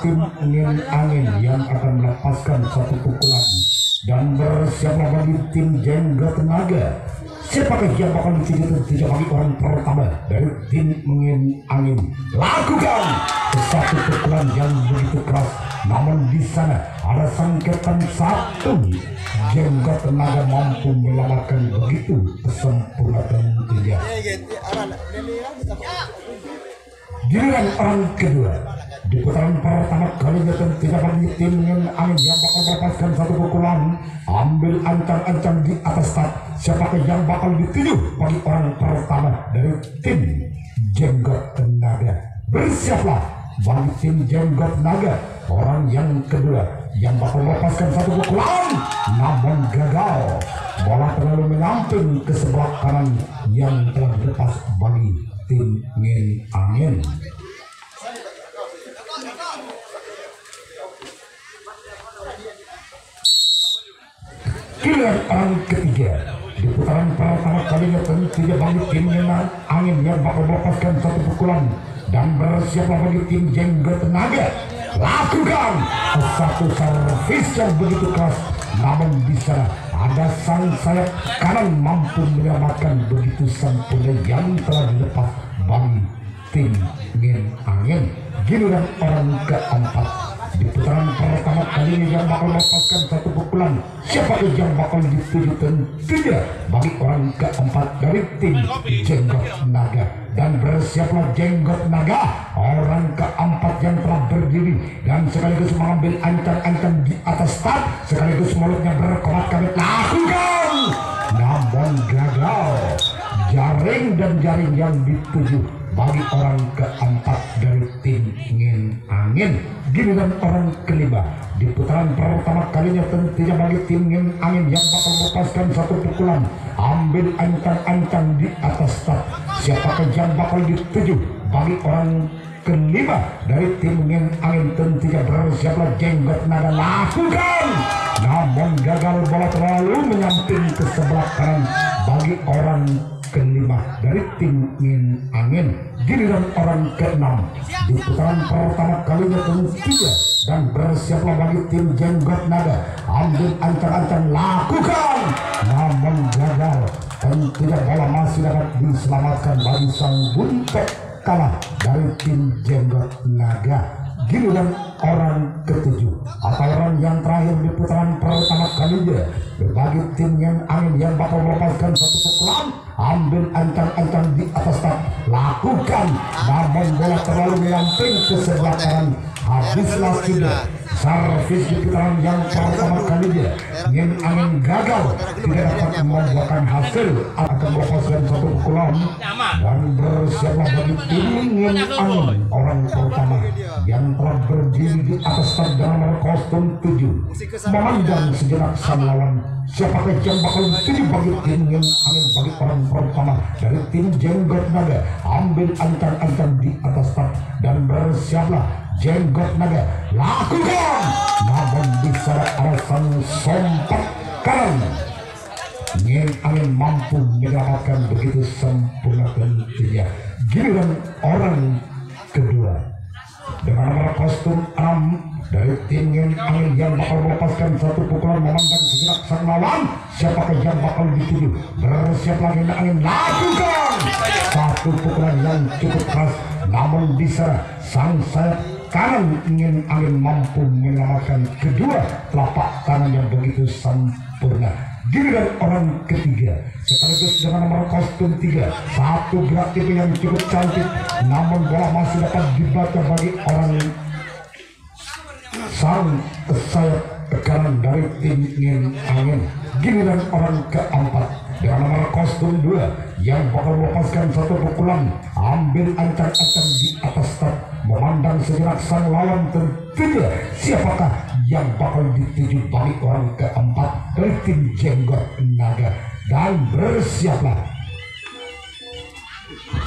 Tim Ingin Angin yang akan melepaskan satu pukulan dan bersiaplah bagi tim Jenggot Naga. Siapakah yang bakal dituju tidak bagi orang pertama dari tim Ingin Angin? Lakukan satu pukulan yang begitu keras, namun di sana ada sengketan satu. Jenggot Naga mampu menyelamatkan begitu sempurna tentunya. Giliran orang kedua di putaran pertama kalinya tentunya bagi tim Ingin Angin yang bakal melepaskan satu pukulan, ambil ancang-ancang di atas start. Siapakah yang bakal dituju bagi orang pertama dari tim Jenggot Naga? Bersiaplah bagi tim Jenggot Naga. Orang yang kedua yang bakal melepaskan satu pukulan, namun gagal. Bola terlalu menyamping ke sebelah kanan yang telah dilepas bagi tim Ingin Angin. Giliran orang ketiga di putaran pertama kalinya tentunya bagi tim Ingin Angin yang bakal melepaskan satu pukulan dan bersiaplah bagi tim Jenggot Naga. Lakukan satu servis yang begitu keras, namun di sana ada sang sayap kanan mampu menyelamatkan begitu sempurna yang telah dilepas bagi tim Ingin Angin. Giliran orang keempat di putaran pertama kalinya yang bakal melepaskan satu pukulan. Siapakah yang bakal dituju? Tentunya bagi orang keempat dari tim Jenggot Naga. Dan bersiaplah Jenggot Naga, orang keempat yang telah berdiri dan sekaligus mengambil ancang-ancang di atas start, sekaligus mulutnya berkomat-kamit. Lakukan, namun gagal. Jaring dan jaring yang dituju bagi orang keempat dari tim Ingin Angin. Giliran orang kelima di putaran pertama kalinya tentunya bagi tim Ingin Angin yang bakal melepaskan satu pukulan, ambil ancang-ancang di atas start. Siapakah yang bakal dituju bagi orang kelima dari tim Ingin Angin? Tentunya bersiaplah Jenggot Naga. Lakukan, namun gagal. Bola terlalu menyamping ke sebelah kanan bagi orang kelima dari tim Ingin Angin. Giliran orang keenam di putaran pertama kalinya tentunya dan bersiaplah bagi tim Jenggot Naga, ambil ancang-ancang. Lakukan, namun gagal. Tentunya bola masih dapat diselamatkan bagi sang buntek kalah dari tim Jenggot Naga. Giliran orang ketujuh atau orang yang terakhir di putaran pertama kalinya bagi tim Ingin Angin yang bakal melepaskan satu pukulan, ambil ancang-ancang di atas start. Lakukan, namun bola terlalu menyamping ke sebelah kanan. Habislah sudah servis di putaran yang pertama kalinya. Ingin Angin gagal, tidak dapat membuahkan hasil, akan melepaskan satu pukulan dan bersiaplah bagi tim Ingin Angin orang pertama yang telah berdiri di atas start dengan nomor kostum 7 memandang sejenak sang lawan. Siapakah yang bakal dituju bagi tim Ingin Angin? Bagi orang pertama dari tim Jenggot Naga, ambil ancang-ancang di atas start dan bersiaplah Jenggot Naga. Lakukan, namun bisa ada sang sompak kanan. Ingin Angin mampu menyelamatkan begitu sempurna tentunya. Giliran orang kedua dengan nomor kostum 6 dari tim Ingin Angin yang bakal melepaskan satu pukulan memandang sejenak sang lawan. Siapakah yang bakal dituju? Bersiaplah Ingin Angin. Lakukan satu pukulan yang cukup keras, namun bisa sang sayap kanan Ingin Angin mampu menyelamatkan kedua telapak tangan yang begitu sempurna. Giliran orang ketiga sekaligus dengan nomor kostum 3, satu gerak tipe yang cukup cantik, namun bola masih dapat dibaca bagi orang sang sayap kanan dari tim Ngin Angin. Giliran orang keempat dengan nomor kostum 2 yang bakal melepaskan satu pukulan, ambil ancang-ancang di atas start, memandang sejenak sang lawan tentunya siapakah yang bakal dituju bagi orang keempat dari tim Jenggot Naga. Dan bersiaplah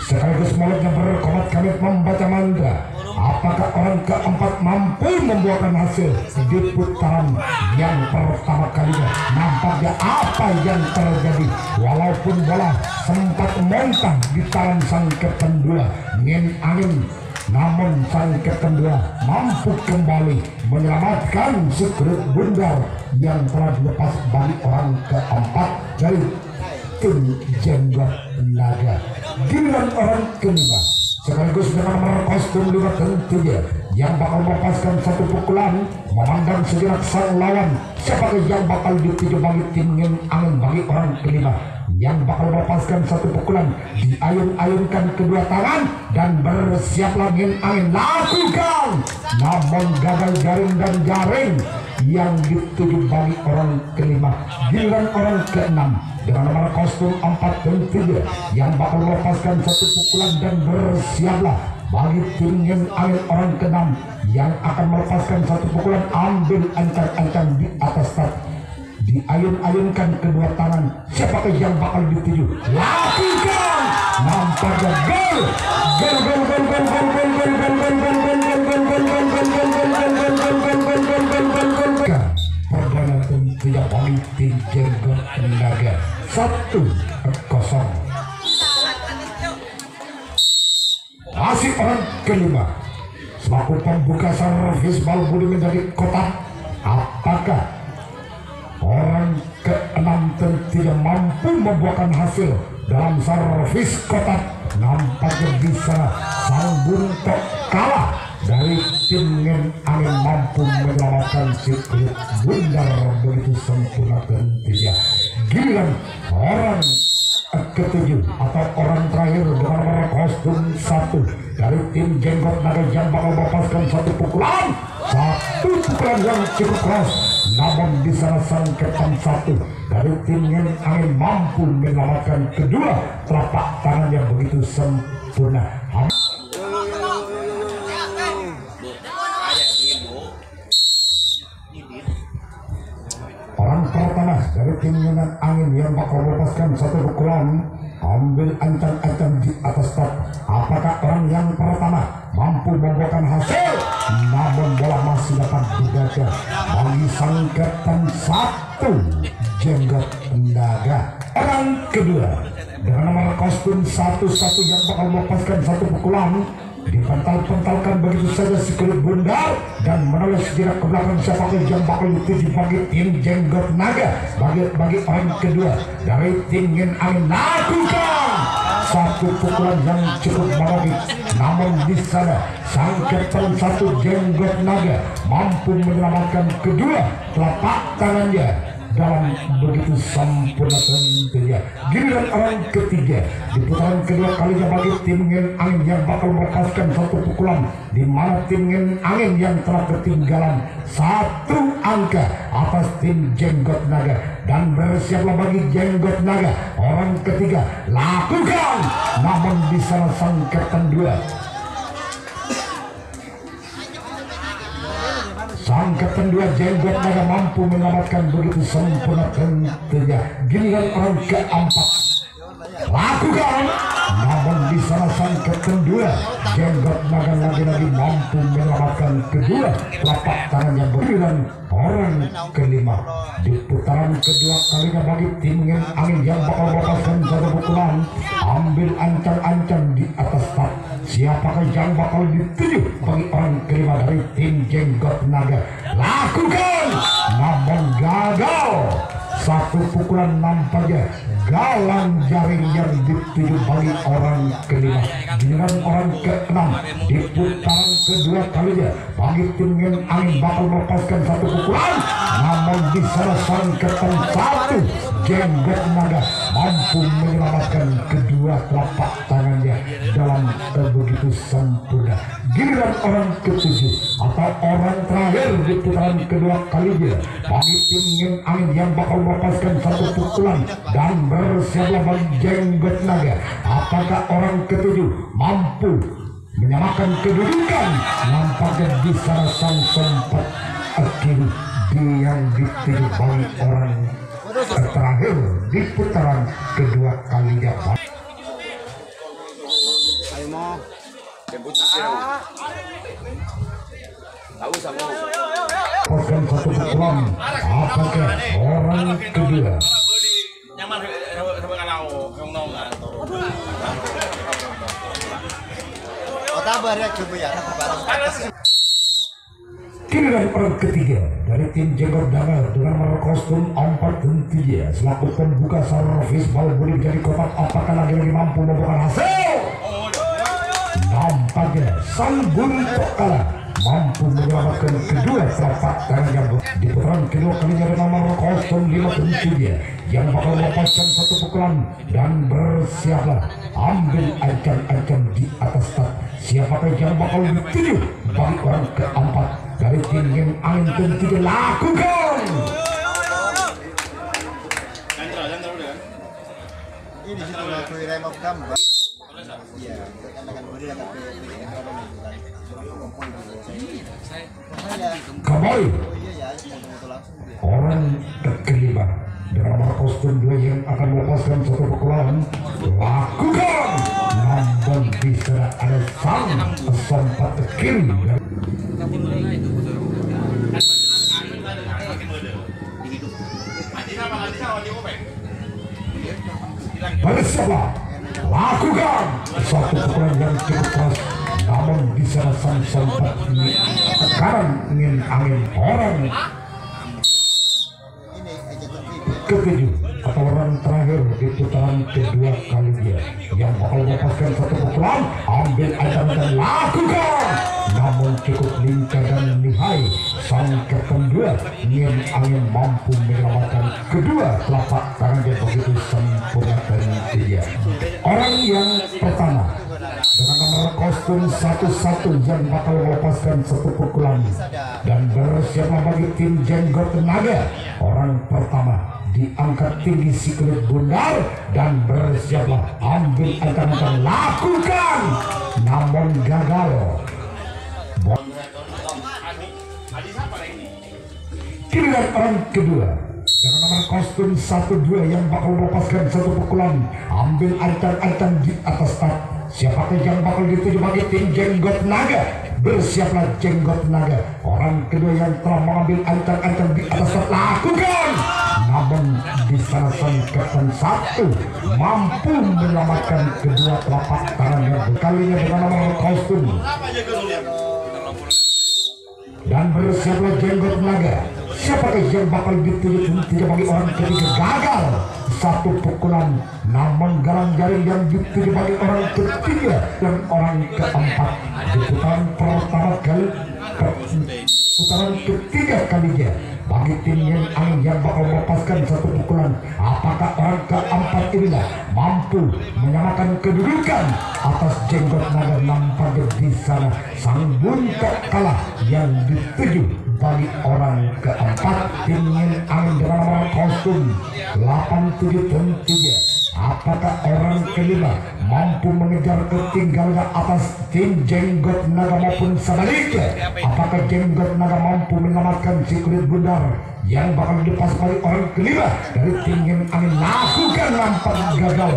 sekaligus mulutnya berkomat kamit membaca mantra. Apakah orang keempat mampu membuahkan hasil di putaran yang pertama kalinya? Nampaknya apa yang terjadi, walaupun bola sempat montang di tangan sang Kapten 2 Ngin Angin, namun sang Kapten 2 mampu kembali menyelamatkan sekret bundar yang telah dilepas bagi orang keempat dari tim Jenggot Naga. Giliran orang kelima sekaligus dengan nomor kostum 5 tentunya yang bakal melepaskan satu pukulan, memandang sejenak sang lawan siapakah yang bakal dituju bagi tim Ngin Angin. Bagi orang kelima yang bakal melepaskan satu pukulan, diayun-ayunkan kedua tangan dan bersiaplah Ngin Angin lakukan, namun gagal jaring dan jaring yang dituju bagi orang kelima. Giliran orang keenam dengan nomor kostum 4 tentunya yang bakal melepaskan satu pukulan dan bersiaplah bagi tim Ngin Angin orang keenam yang akan melepaskan satu pukulan, ambil ancang-ancang di atas start, diayun-ayunkan kedua tangan siapakah yang bakal dituju, lakukan, nampaknya gol gol gol gol gol gol gol gol gol gol gol perdana tentunya bagi tim Jenggot Naga 1-0. Masih orang kelima selaku pembuka servis bal budi menjadi kotak. Apakah orang keenam tentunya mampu membuahkan hasil dalam servis kotak? Nampaknya bisa sang buntok kalah dari tim Ngin Angin, mampu menyelamatkan siklet bundar begitu sempurna tentunya. Giliran orang ketujuh atau orang terakhir dengan nomor kostum 1 dari tim Jenggot Naga yang bakal melepaskan satu pukulan yang cukup keras, namun di sana sang Kapten 1 dari tim Ngin Angin mampu menyelamatkan kedua telapak tangan yang begitu sempurna. Orang pertama dari tim Ngin Angin yang bakal melepaskan satu pukulan, ambil ancang-ancang di atas start. Apakah orang yang pertama mampu membuahkan hasil? Namun bola masih dapat dibaca bagi sang Kapten 1 Jenggot Naga. Orang kedua dengan nomor kostum 1 yang bakal melepaskan satu pukulan, dipental-pentalkan begitu saja siklet bundar dan menulis sejenak ke belakang siapakah yang bakal dituju bagi tim Jenggot Naga. Bagi orang kedua dari tim Ngin Angin, lakukan satu pukulan yang cukup melogis, namun di sana sang Kapten 1 Jenggot Naga mampu menyelamatkan kedua telapak tangannya dalam begitu sempurna tentunya. Giliran orang ketiga di putaran kedua kalinya bagi tim Ngin Angin yang bakal melepaskan satu pukulan, di mana tim Ngin Angin yang telah ketinggalan satu angka atas tim Jenggot Naga. Dan bersiaplah bagi Jenggot Naga orang ketiga, lakukan, namun di sana sang Kapten 2 sang Kapten 2 Jenggot Naga mampu menyelamatkan begitu sempurna tentunya. Giliran orang keempat, lakukan, namun di sana sang Kapten 2 Jenggot Naga lagi-lagi mampu menyelamatkan kedua telapak tangannya. Giliran orang kelima di putaran kedua kalinya bagi tim Ngin Angin yang bakal melepaskan satu pukulan, ambil ancang-ancang di atas start. Siapakah yang bakal dituju bagi orang kelima dari tim Jenggot Naga? Lakukan, namun gagal. Satu pukulan nampaknya galang jaring yang dituju bagi orang kelima. Giliran orang keenam di putaran kedua kalinya bagi tim yang angin bakal melepaskan satu pukulan, namun di sana sang ketan satu Jenggot Naga mampu menyelamatkan kedua telapak tangannya dalam begitu sempurna. Giliran orang ketujuh atau orang terakhir di putaran kedua kalinya bagi tim yang angin yang bakal melepaskan satu pukulan dan bersiaplah bagi Jenggot Naga. Apakah orang ketujuh mampu menyamakan kedudukan? Nampaknya di sana sang sempat akhir yang dituju bagi orang terakhir di putaran kedua kalinya. Ayo mau Paskan satu pukulan. Apakah orang kedua nyaman kalau ngomong giliran orang ketiga dari tim Jenggot Naga dengan merek kostum 4 selaku pembuka servis bal budi jadi kotak. Apakah lagi-lagi mampu membuahkan hasil? Nampaknya sang buntok kalah mampu menyelamatkan kedua telapak tangan yang di putaran kedua kalinya dengan nomor kostum 5 yang bakal melepaskan satu pukulan dan bersiaplah ambil ancam-ancam di atas start. Siapakah yang bakal dituju bagi orang keempat dari tim yang angin tentu lakukan? ini situ aku remov gambar. Iya, akan beri kembali orang kelima dengan nomor kostum 2 yang akan melepaskan satu pukulan. Lakukan, namun bisa ada sang sempat kiri. Bersiaplah, lakukan satu pukulan yang cukup keras, namun bisa sang sempat tekanan angin orang ketujuh atau orang terakhir di putaran kedua kalinya yang bakal melepaskan satu pukulan. Ambil ancam dan lakukan, namun cukup lincah dan lihai sang kapten 2 angin mampu menyelamatkan kedua telapak tangan yang begitu sempurna dan dia. Orang yang pertama dengan nomor kostum 11 yang bakal melepaskan satu pukulan dan bersiaplah bagi tim Jenggot Naga. Orang pertama diangkat tinggi si kulit bundar dan bersiaplah ambil ancam dan lakukan, namun gagal. Giliran orang kedua dengan nomor kostum 12 yang bakal melepaskan satu pukulan, ambil ancam-ancam di atas start. Siapakah yang bakal dituju bagi tim Jenggot Naga? Bersiaplah Jenggot Naga. Orang kedua yang telah mengambil ancam-ancam di atas start. Lakukan, namun di sana sang kapten 1 mampu menyelamatkan kedua telapak tangan yang berkalinya dengan nomor kostum. Dan bersiaplah Jenggot Naga. Siapakah yang bakal dituju tidak bagi orang ketiga? Gagal satu pukulan, namun galang jaring yang dituju bagi orang ketiga dan orang keempat di putaran pertama kali putaran ketiga kalinya bagi tim yang angin yang bakal melepaskan satu pukulan. Apakah orang keempat inilah mampu menyamakan kedudukan atas Jenggot Naga? Nampaknya di sana sang buntok kalah yang dituju bagi orang keempat tim yang angin dengan nomor kostum 87. Apakah orang kelima mampu mengejar ketinggalan atas tim Jenggot Naga maupun sebaliknya? Apakah Jenggot Naga mampu menyelamatkan si kulit bundar yang bakal dilepas bagi orang kelima dari tim yang angin? Lakukan, nampak gagal.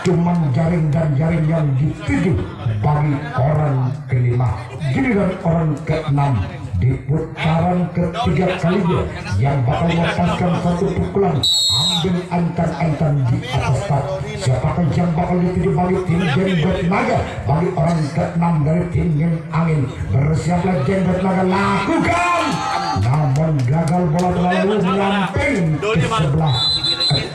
Cuma jaring dan jaring yang dituju bagi orang kelima. Giliran orang keenam di putaran ketiga kalinya yang bakal melepaskan satu pukulan, ambil ancam-ancam di atas start. Siapakah yang bakal dituju bagi tim Jenggot Naga? Bagi orang keenam dari tim yang angin. Bersiaplah Jenggot Naga. Lakukan, namun gagal bola terlalu menyamping ke sebelah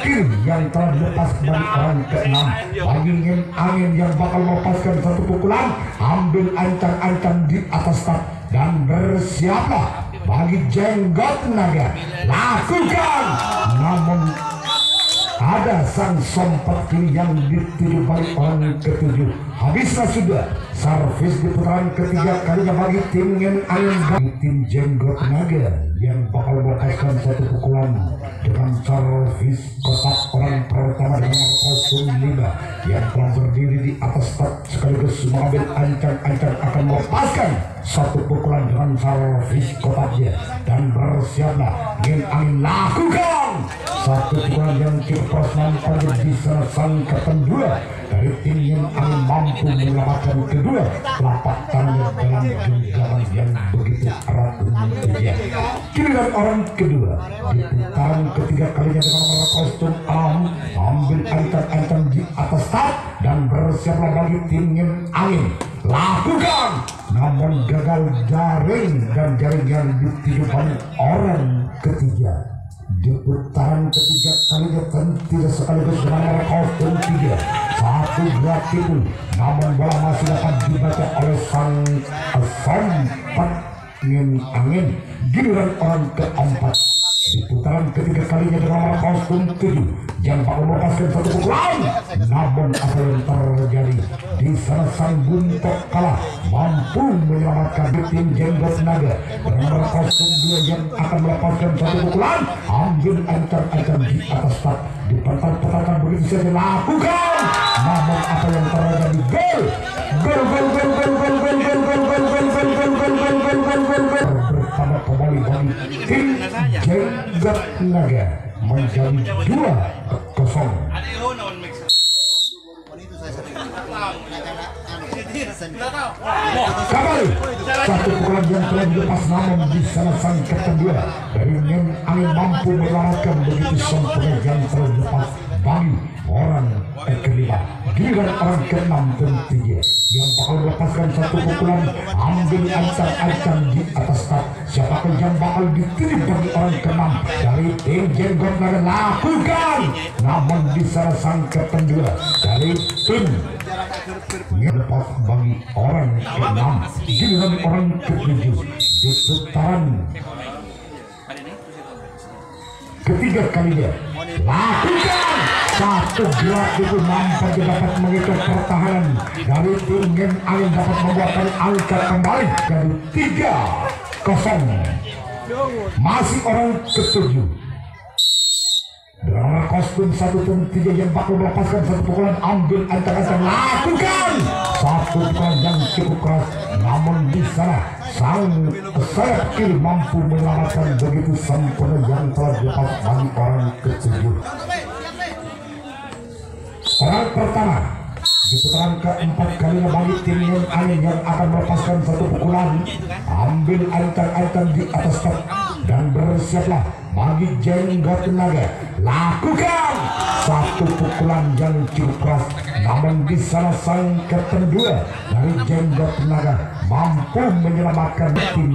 kiri yang telah dilepas dari orang ke-6. Bagi angin yang bakal melepaskan satu pukulan, ambil ancang-ancang di atas start dan bersiaplah bagi Jenggot Naga. Lakukan, namun ada sang sompat kiri yang dituju balik orang ke-7. Habislah sudah servis di putaran ketiga kalinya bagi tim angin. Tim Jenggot Naga yang bakal melepaskan satu pukulan dengan servis kotak orang pertama dengan nomor 05 yang telah berdiri di atas start sekaligus mengambil ancang-ancang akan melepaskan satu pukulan dengan servis kotaknya dan bersiaplah angin lakukan satu pukulan yang cukup keras nampaknya bisa sang kedua dari tim yang angin mampu menyelamatkan kedua telapak tangannya dalam genggaman yang begitu erat untuknya. Giliran orang kedua di putaran ketiga kalinya dengan nomor kostum alam ambil ancang-ancang di atas start dan bersiaplah bagi tim yang angin. Lakukan, namun gagal jaring dan jaring yang dituju balik orang ketiga. Di putaran ketiga kalinya tidak sekaligus dengan nomor kostum 3 satu gerak tipu, namun bola masih dapat dibaca oleh sang sompat angin. Giliran orang keempat di putaran ketiga kalinya dengan nomor kostum 7 yang bakal melepaskan satu pukulan, namun apa yang terjadi di sana sang buntok kalah mampu menyelamatkan tim Jenggot Naga dengan nomor kostum 2 yang akan melepaskan satu pukulan, ambil ancang-ancang di atas start di pertahanan begitu saja lakukan, namun apa yang terjadi bersama kembali bagi tim Jenggot Naga menjadi 2-0. Kembali satu pukulan yang telah dilepas, namun di sana sang kedua dari angin mampu menyelamatkan begitu sempurna yang terlepas bagi orang kelima. Giliran orang ke-6 tentunya yang bakal melepaskan satu pukulan, ambil ancang-ancang di atas start. Siapakah yang bakal dituju bagi orang ke-6 dari tim Jenggot Naga? Lakukan, namun di sana sang kedua dari tim lepas bagi orang ke-6. Giliran orang ke-7 di putaran ketiga kalinya. Lakukan satu gerak itu nampak dapat mengikat pertahanan dari tim angin dapat membuatkan angka kembali dari 3-0. Masih orang ke-7 dengan kostum 1-3 yang bakal melepaskan satu pukulan, ambil ancang-ancang lakukan satu pukulan yang cukup keras, namun di sana sang sayap kiri mampu menyelamatkan begitu sempurna yang telah dilepas bagi orang ke-7. Orang pertama di putaran keempat kalinya bagi tim angin yang akan melepaskan satu pukulan, ambil ancang-ancang di atas start dan bersiaplah bagi Jenggot Naga. Lakukan satu pukulan yang cukup keras, namun di sana sang kedua dari Jenggot Naga mampu menyelamatkan tim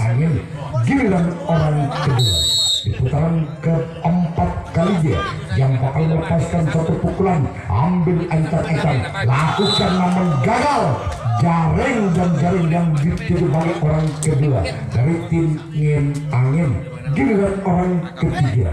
angin. Giliran orang kedua di putaran keempat kalinya yang bakal melepaskan satu pukulan, ambil ancang-ancang lakukan, namun gagal jaring dan jaring yang dituju bagi orang kedua dari tim angin. Giliran orang ketiga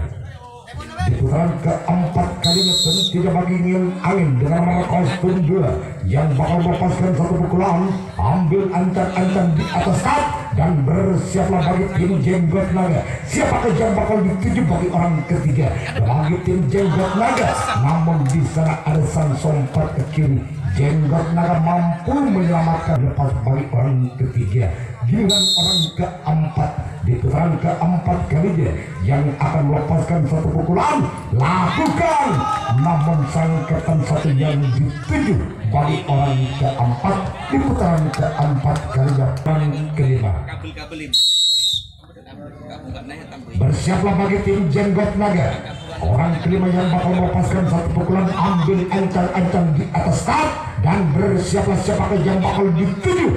di putaran keempat kalinya tidak bagi angin dengan nomor kostum 2 yang bakal melepaskan satu pukulan, ambil ancang-ancang di atas start dan bersiaplah bagi tim Jenggot Naga. Siapakah yang bakal dituju bagi orang ketiga bagi tim Jenggot Naga, namun di sana ada sang sompat ke kiri. Jenggot Naga mampu menyelamatkan lepas bagi orang ketiga. Giliran orang keempat di putaran keempat kalinya yang akan melepaskan satu pukulan, lakukan, namun sang ketan satu yang dituju bagi orang keempat di putaran keempat kalinya orang kelima. Bersiaplah bagi tim Jenggot Naga. Orang kelima yang bakal melepaskan satu pukulan, ambil ancang-ancang di atas start dan bersiaplah siapakah yang bakal dituju.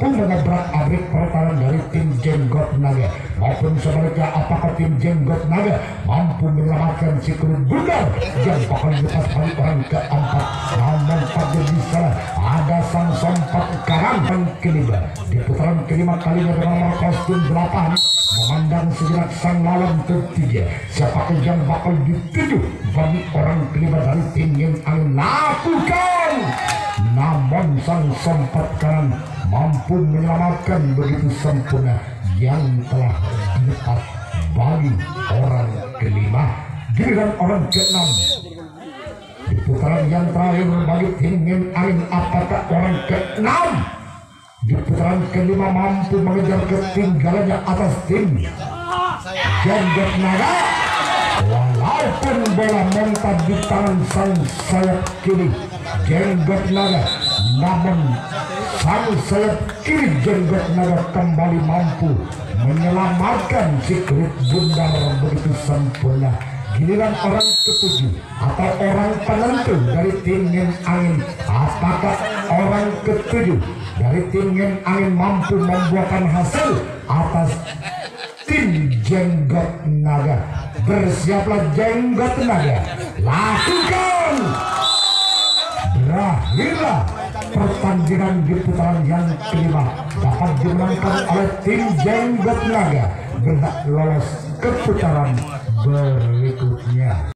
mampu menabrak-abrik pertahanan dari tim Jenggot Naga, maupun sebaliknya apakah tim Jenggot Naga mampu menyelamatkan si kulit bundar yang bakal lepas balik orang keempat. Namun pada bisa ada sang sompat karang dan kelima di putaran kelima kalinya dengan nomor kostum 8 memandang sejenak sang lawan ketiga. Siapakah yang bakal dituju bagi orang kelima dari tim yang angin lakukan. Namun sang sompat kanan mampu menyelamatkan begitu sempurna yang telah dilepas bagi orang kelima. Giliran orang keenam di putaran yang terakhir bagi tim yang angin, apakah orang keenam di putaran kelima mampu mengejar ketinggalannya atas tim Jenggot Naga. Walaupun bola mental di tangan sang sayap kiri Jenggot Naga, namun sang sayap kiri Jenggot Naga kembali mampu menyelamatkan si kulit bundar begitu sempurna. Giliran orang ketujuh atau orang penentu dari tim yang angin, apakah orang ketujuh dari tim yang angin mampu membuahkan hasil atas tim Jenggot Naga. Bersiaplah Jenggot Naga, lakukan. Berakhirlah pertandingan di putaran yang kelima dapat dimenangkan oleh tim Jenggot Naga, berhak lolos ke putaran berikutnya.